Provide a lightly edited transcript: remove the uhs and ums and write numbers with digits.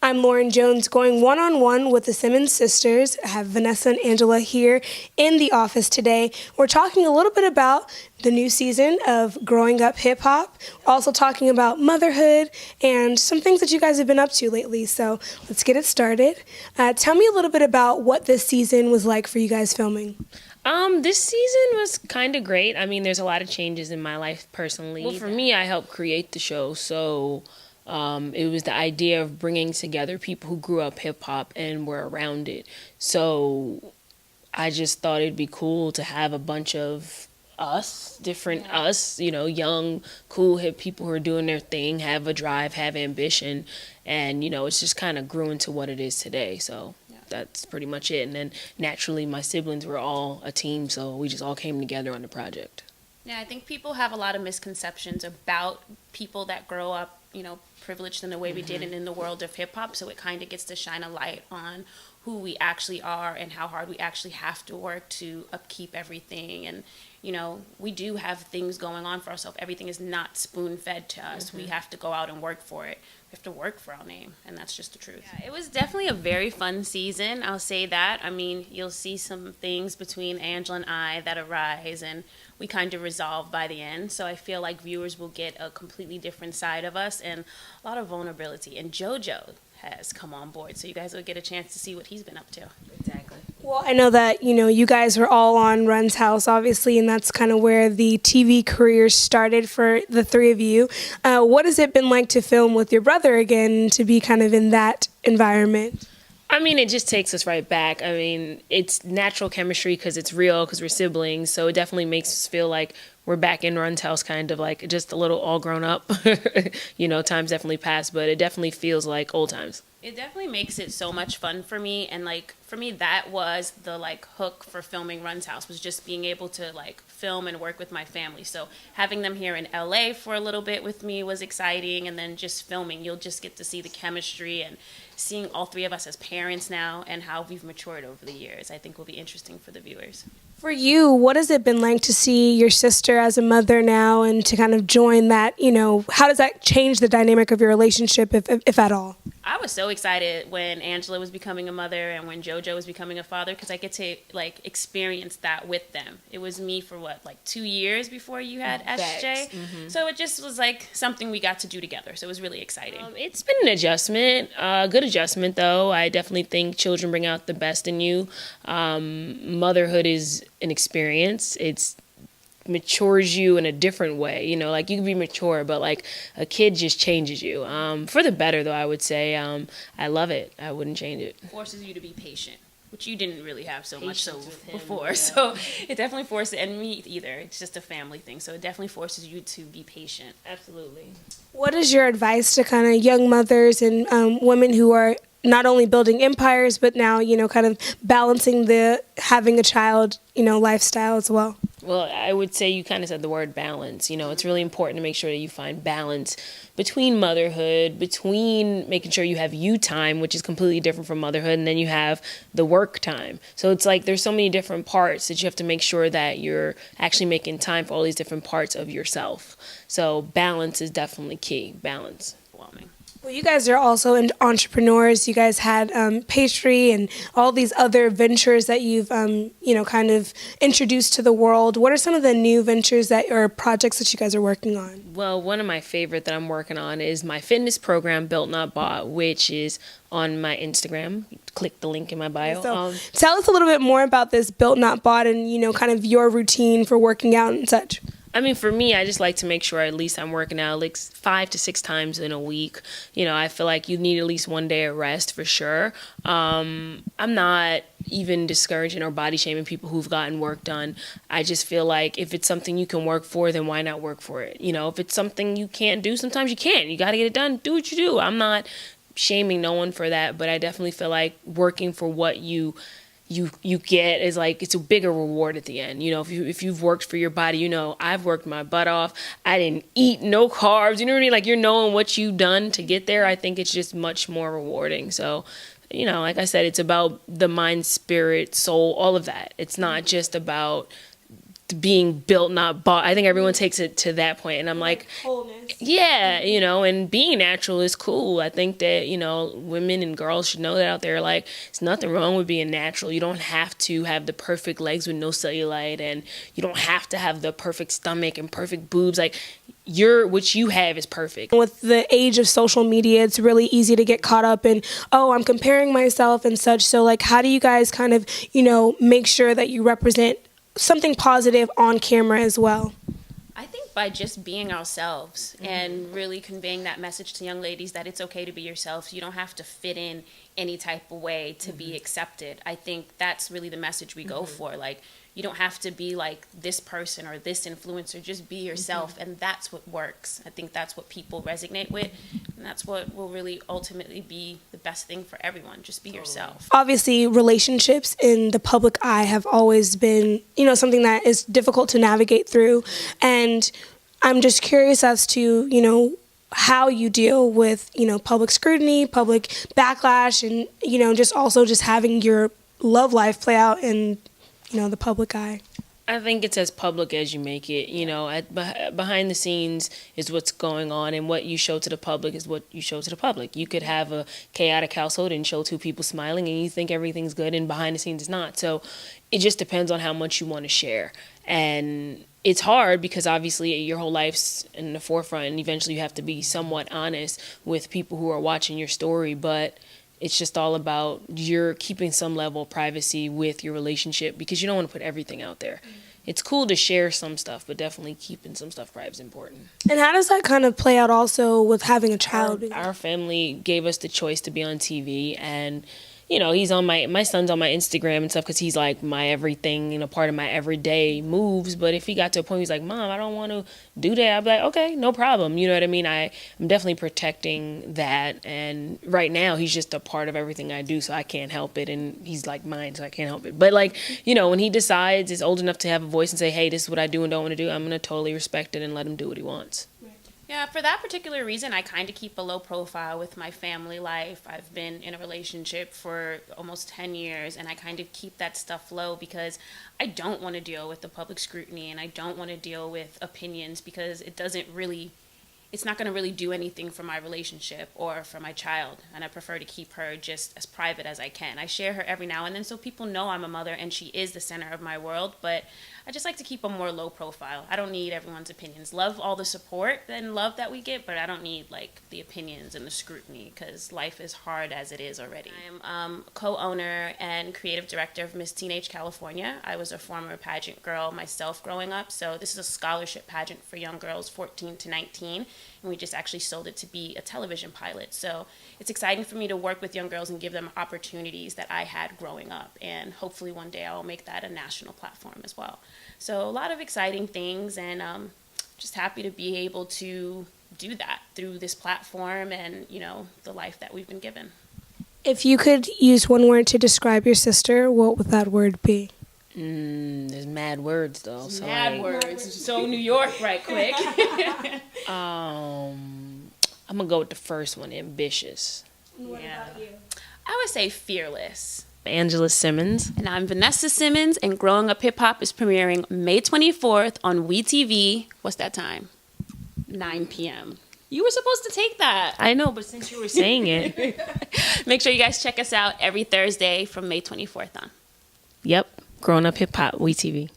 I'm Lauren Jones, going one-on-one with the Simmons sisters. I have Vanessa and Angela here in the office today. We're talking a little bit about the new season of Growing Up Hip Hop. We're also talking about motherhood and some things that you guys have been up to lately. So let's get it started. Tell me a little bit about what this season was like for you guys filming. This season was kind of great. I mean, there's a lot of changes in my life personally. Well, for me, I helped create the show, so it was the idea of bringing together people who grew up hip-hop and were around it. So I just thought it'd be cool to have a bunch of us, young, cool, hip people who are doing their thing, have a drive, have ambition, and, it's just kind of grew into what it is today, so that's pretty much it. And then naturally my siblings were all a team, so we just all came together on the project. Yeah, I think people have a lot of misconceptions about people that grow up, privileged in the way we did and in the world of hip hop, so it kind of gets to shine a light on who we actually are and how hard we actually have to work to upkeep everything. And we do have things going on for ourselves. Everything is not spoon-fed to us. We have to go out and work for it. We have to work for our name, and that's just the truth. Yeah, it was definitely a very fun season, I'll say that. I mean, you'll see some things between Angela and I that arise, and we kind of resolve by the end. So I feel like viewers will get a completely different side of us and a lot of vulnerability. And JoJo has come on board, so you guys will get a chance to see what he's been up to. Exactly. Well, I know that, you guys were all on Run's House, obviously, and that's kind of where the TV career started for the three of you. What has it been like to film with your brother again, to be kind of in that environment? I mean, it just takes us right back. I mean, it's natural chemistry because it's real, because we're siblings, so it definitely makes us feel like we're back in Run's house, kind of like just a little all grown up. Times definitely passed, but it definitely feels like old times. It definitely makes it so much fun for me, and for me that was the hook for filming Run's House, was just being able to film and work with my family. So having them here in LA for a little bit with me was exciting, and then just filming, you'll just get to see the chemistry and seeing all three of us as parents now and how we've matured over the years, I think will be interesting for the viewers. For you, what has it been like to see your sister as a mother now and to kind of join that, how does that change the dynamic of your relationship, if at all? I was so excited when Angela was becoming a mother and when JoJo was becoming a father, because I get to experience that with them. It was me for 2 years before you had SJ. So it just was something we got to do together. So it was really exciting. It's been an adjustment, a good adjustment though. I definitely think children bring out the best in you. Motherhood is an experience. It's matures you in a different way. You can be mature, but a kid just changes you. For the better though, I would say. I love it. I wouldn't change it. Forces you to be patient, which you didn't really have so much so before. Yeah. So it definitely forces, and me either. It's just a family thing. So it definitely forces you to be patient. Absolutely. What is your advice to kind of young mothers and women who are not only building empires, but now, kind of balancing the having a child, lifestyle as well? Well, I would say you kind of said the word balance. It's really important to make sure that you find balance between motherhood, between making sure you have you time, which is completely different from motherhood, and then you have the work time. So it's there's so many different parts that you have to make sure that you're actually making time for all these different parts of yourself. So balance is definitely key. Balance. Well, you guys are also entrepreneurs. You guys had pastry and all these other ventures that you've, kind of introduced to the world. What are some of the new ventures or projects that you guys are working on? Well, one of my favorite that I'm working on is my fitness program, Built Not Bought, which is on my Instagram. Click the link in my bio. So tell us a little bit more about this Built Not Bought and, kind of your routine for working out and such. I mean, for me, I just like to make sure at least I'm working out 5 to 6 times in a week. I feel like you need at least one day of rest for sure. I'm not even discouraging or body shaming people who've gotten work done. I just feel like if it's something you can work for, then why not work for it? If it's something you can't do, sometimes you can't. You got to get it done. Do what you do. I'm not shaming no one for that, but I definitely feel like working for what you get is it's a bigger reward at the end. If you've worked for your body, I've worked my butt off. I didn't eat no carbs. You know what I mean? You're knowing what you've done to get there. I think it's just much more rewarding. So, like I said, it's about the mind, spirit, soul, all of that. It's not just about being built, not bought. I think everyone takes it to that point, and I'm like, wholeness. yeah, you know, and being natural is cool. I think that, you know, women and girls should know that out there. Like, there's nothing wrong with being natural. You don't have to have the perfect legs with no cellulite, and you don't have to have the perfect stomach and perfect boobs. Like, what you have is perfect. With the age of social media, it's really easy to get caught up in, oh, I'm comparing myself and such. So, like, how do you guys kind of, you know, make sure that you represent something positive on camera as well? I think by just being ourselves and really conveying that message to young ladies that it's okay to be yourself. You don't have to fit in any type of way to be accepted. I think that's really the message we go for. Like, you don't have to be like this person or this influencer. Just be yourself, and that's what works. I think that's what people resonate with, and that's what will really ultimately be the best thing for everyone. Just be yourself. Obviously, relationships in the public eye have always been, you know, something that is difficult to navigate through. And I'm just curious as to, you know, how you deal with, you know, public scrutiny, public backlash, and, you know, just also just having your love life play out in, you know, the public eye. I think it's as public as you make it. You know, behind the scenes is what's going on, and what you show to the public is what you show to the public. You could have a chaotic household and show two people smiling, and you think everything's good, and behind the scenes it's not. So it just depends on how much you want to share. And it's hard because obviously your whole life's in the forefront, and eventually you have to be somewhat honest with people who are watching your story. But it's just all about you're keeping some level of privacy with your relationship, because you don't want to put everything out there. It's cool to share some stuff, but definitely keeping some stuff private is important. And how does that kind of play out also with having a child? Our family gave us the choice to be on TV, and you know, he's on my son's on my Instagram and stuff because he's like my everything, you know, part of my everyday moves. But if he got to a point he's like, Mom, I don't want to do that, I'd be like, okay, no problem. You know what I mean? I'm definitely protecting that. And right now he's just a part of everything I do, so I can't help it. And he's like mine, so I can't help it. But like, you know, when he decides, is old enough to have a voice and say, hey, this is what I do and don't want to do, I'm going to totally respect it and let him do what he wants. Yeah, for that particular reason, I kind of keep a low profile with my family life. I've been in a relationship for almost 10 years, and I kind of keep that stuff low because I don't want to deal with the public scrutiny, and I don't want to deal with opinions because it's not going to really do anything for my relationship or for my child, and I prefer to keep her just as private as I can. I share her every now and then so people know I'm a mother and she is the center of my world, but I just like to keep a more low profile. I don't need everyone's opinions. Love all the support and love that we get, but I don't need like the opinions and the scrutiny because life is hard as it is already. I'm co-owner and creative director of Miss Teenage California. I was a former pageant girl myself growing up, so this is a scholarship pageant for young girls 14 to 19, and we just actually sold it to be a television pilot. So it's exciting for me to work with young girls and give them opportunities that I had growing up, and hopefully one day I'll make that a national platform as well. So a lot of exciting things, and just happy to be able to do that through this platform and, you know, the life that we've been given. If you could use one word to describe your sister, what would that word be? There's mad words though. So mad words. So New York right quick. I'm gonna go with the first one, ambitious. What about you? I would say fearless. Angela Simmons. And I'm Vanessa Simmons, and Growing Up Hip Hop is premiering May 24th on WeTV. What's that time? 9 p.m. You were supposed to take that. I know, but since you were saying it. Make sure you guys check us out every Thursday from May 24th on. Yep. Growing Up Hip Hop, WeTV.